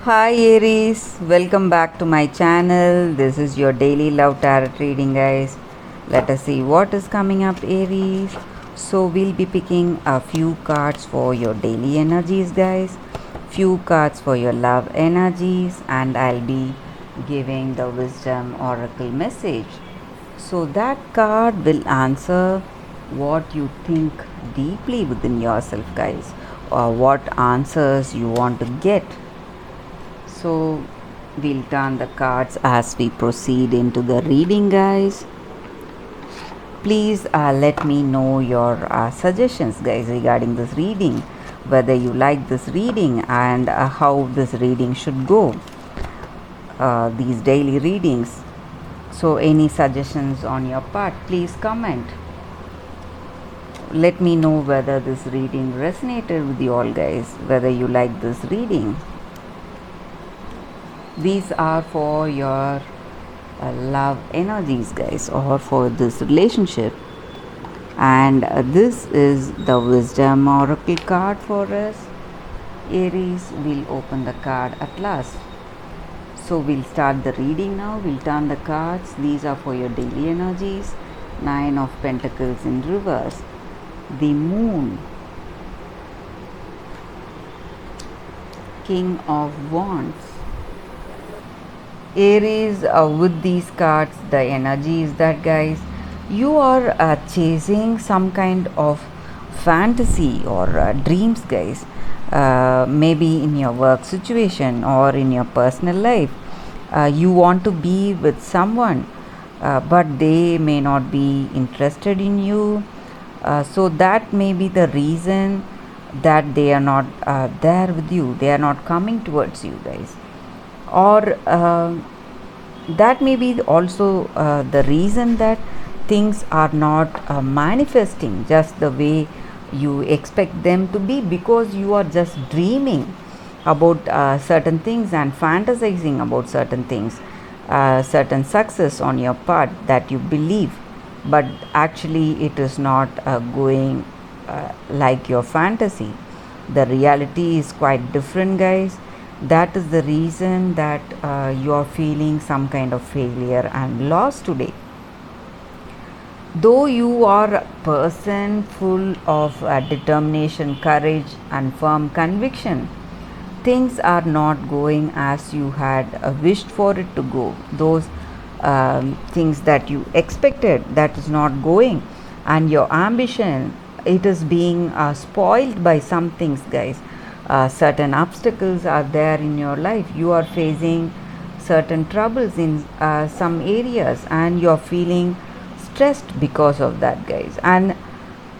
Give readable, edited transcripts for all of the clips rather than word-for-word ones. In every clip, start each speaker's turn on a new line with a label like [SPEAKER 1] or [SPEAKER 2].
[SPEAKER 1] Hi Aries, welcome back to my channel. This is your daily love tarot reading, guys. Let us see what is coming up, Aries. So, we'll be picking a few cards for your daily energies, guys. Few cards for your love energies, and I'll be giving the wisdom oracle message. So, that card will answer what you think deeply within yourself, guys, or what answers you want to get. So we'll turn the cards as we proceed into the reading, guys. Please let me know your suggestions, guys, regarding this reading, whether you like this reading and how this reading should go, these daily readings. So any suggestions on your part, please comment. Let me know whether this reading resonated with you all, guys, whether you like this reading. These are for your love energies, guys, or for this relationship. And this is the wisdom oracle card for us. Aries will open the card at last. So we'll start the reading now. We'll turn the cards. These are for your daily energies. Nine of Pentacles in reverse, the Moon, King of Wands. Aries, with these cards, the energy is that, guys, you are chasing some kind of fantasy or dreams, guys, maybe in your work situation or in your personal life. You want to be with someone, but they may not be interested in you. So that may be the reason that they are not there with you, they are not coming towards you, guys. Or that may be also the reason that things are not manifesting just the way you expect them to be, because you are just dreaming about certain things and fantasizing about certain things, certain success on your part that you believe, but actually it is not going like your fantasy. The reality is quite different, guys. That is the reason that you are feeling some kind of failure and loss today. Though you are a person full of determination, courage, and firm conviction, things are not going as you had wished for it to go. Those things that you expected, that is not going, and your ambition, it is being spoiled by some things, guys. Certain obstacles are there in your life. You are facing certain troubles in some areas, and you're feeling stressed because of that, guys. And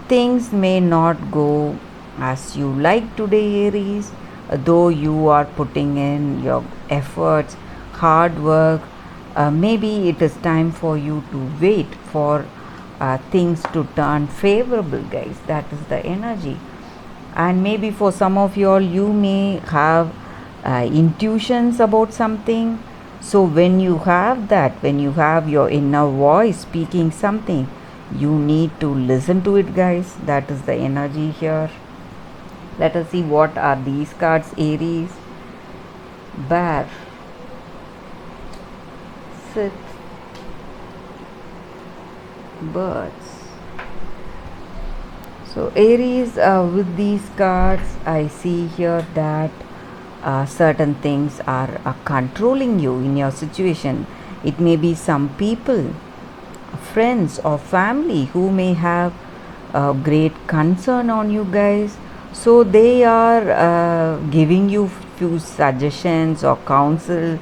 [SPEAKER 1] things may not go as you like today, Aries. Though you are putting in your efforts, hard work, maybe it is time for you to wait for things to turn favorable, guys. That is the energy. And maybe for some of you all, you may have intuitions about something. So when you have that, when you have your inner voice speaking something, you need to listen to it, guys. That is the energy here. Let us see what are these cards, Aries. Bear, Sith, Birds. So Aries, with these cards, I see here that certain things are controlling you in your situation. It may be some people, friends or family, who may have great concern on you, guys. So they are giving you few suggestions or counsel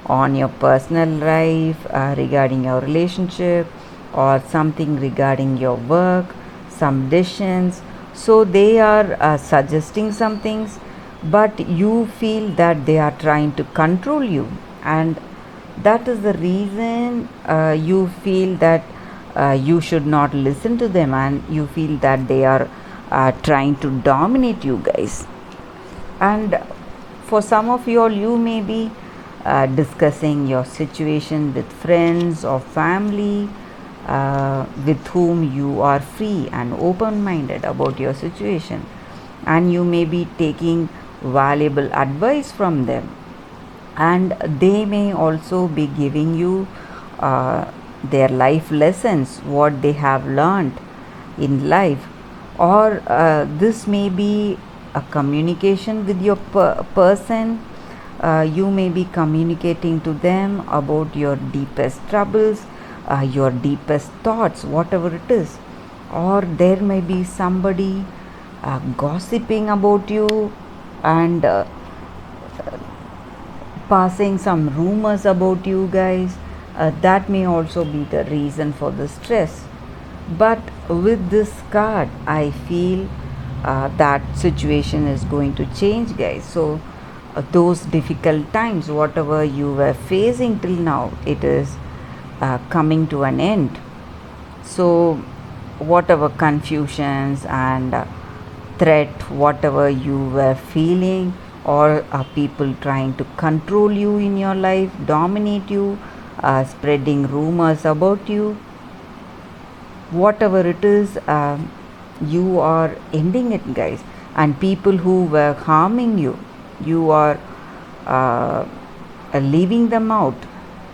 [SPEAKER 1] on your personal life, regarding your relationship, or something regarding your work, some decisions. So they are suggesting some things, but you feel that they are trying to control you, and that is the reason you feel that you should not listen to them, and you feel that they are trying to dominate you, guys. And for some of you all, you may be discussing your situation with friends or family, with whom you are free and open minded about your situation, and you may be taking valuable advice from them. and they may also be giving you their life lessons, what they have learned in life, or this may be a communication with your person. You may be communicating to them about your deepest troubles, your deepest thoughts, whatever it is, or there may be somebody gossiping about you and passing some rumors about you guys. That may also be the reason for the stress. But with this card, I feel that situation is going to change, guys. So those difficult times, whatever you were facing till now, it is coming to an end. So whatever confusions and threat, whatever you were feeling, or people trying to control you in your life, dominate you, spreading rumors about you, whatever it is, you are ending it, guys. And people who were harming you, you are leaving them out.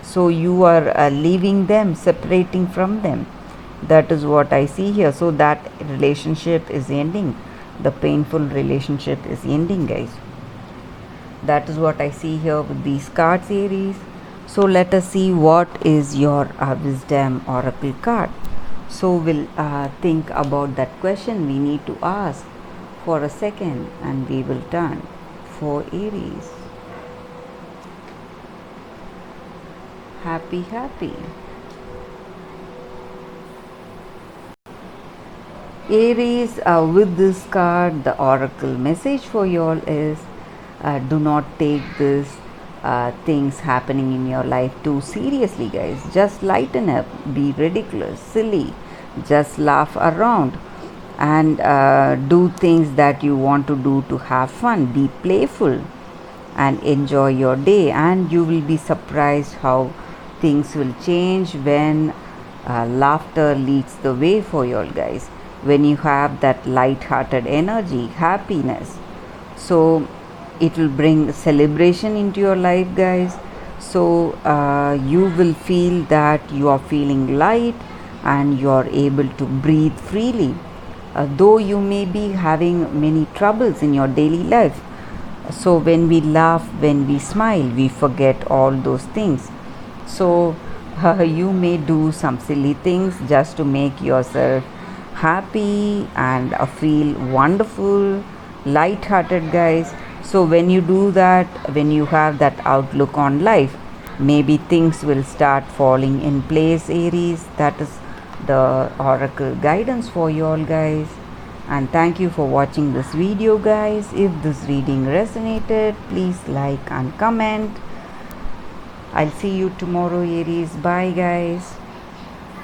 [SPEAKER 1] So you are leaving them, separating from them. That is what I see here. So that relationship is ending. The painful relationship is ending, guys. That is what I see here with these cards, Aries. So let us see what is your wisdom oracle card. So we'll think about that question we need to ask for a second, and we will turn for Aries. Happy. Aries, with this card, the oracle message for you all is do not take this things happening in your life too seriously, guys. Just lighten up, be ridiculous, silly, just laugh around, and do things that you want to do to have fun. Be playful and enjoy your day, and you will be surprised how things will change when laughter leads the way for you all, guys. When you have that light-hearted energy, happiness, so it will bring celebration into your life, guys. So you will feel that you are feeling light and you are able to breathe freely, though you may be having many troubles in your daily life. So when we laugh, when we smile, we forget all those things. So you may do some silly things just to make yourself happy and feel wonderful, light-hearted, guys. So when you do that, when you have that outlook on life, maybe things will start falling in place, Aries. That is the oracle guidance for you all, guys. And thank you for watching this video, guys. If this reading resonated, please like and comment. I'll see you tomorrow, Aries. Bye, guys.